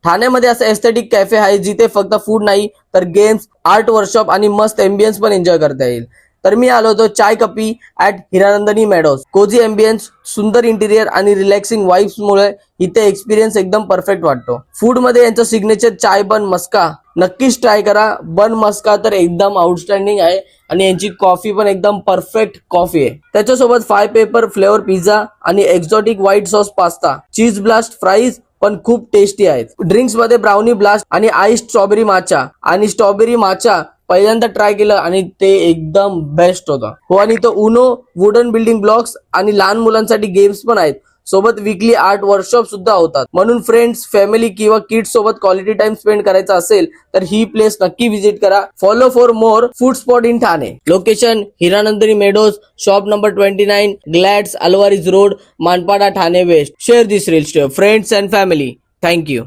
ठाण्यामध्ये असं aesthetic cafe आहे जिथे फक्त फूड नाही तर गेम्स, आर्ट वर्कशॉप आणि मस्त एम्बियन्स पण एन्जॉय करता येईल. तर मी आलो होतो चाय कपी at Hiranandani meadows. Cosy ambience, सुंदर इंटिरियर आणि रिलॅक्सिंग वाईब्स मुळे इथे एक्सपिरियन्स एकदम परफेक्ट वाटतो. फूड मध्ये यांचं सिग्नेचर चाय बन मस्का नक्कीच ट्राय करा. बन मस्का तर एकदम आउटस्टँडिंग आहे आणि यांची कॉफी पण एकदम परफेक्ट कॉफी आहे. त्याच्यासोबत 5 पेपर फ्लेवर पिझ्झा आणि एक्झॉटिक व्हाईट सॉस पास्ता, चीज ब्लास्ट फ्राईज पण खूप टेस्टी आहेत. ड्रिंक्स मध्ये ब्राउनी ब्लास्ट आणि आईस स्ट्रॉबेरी माचा पहिल्यांदा ट्राय केलं आणि ते एकदम बेस्ट होतं. हो, आणि तो उनो वुडन बिल्डिंग ब्लॉक्स आणि लहान मुलांसाठी गेम्स पण आहेत. सोबत वीकली आर्ट वर्कशॉप सुद्धा होतात. म्हणून फ्रेंड्स, फॅमिली किंवा किड्स सोबत क्वालिटी टाइम स्पेंड करायचा असेल तर ही प्लेस नक्की विजिट करा. Follow for more food spot in Thane. Location Hiranandani Meadows, shop number 29, Glades, Alvares road, Manpada, Thane west. Share this reels to friends and family. Thank you.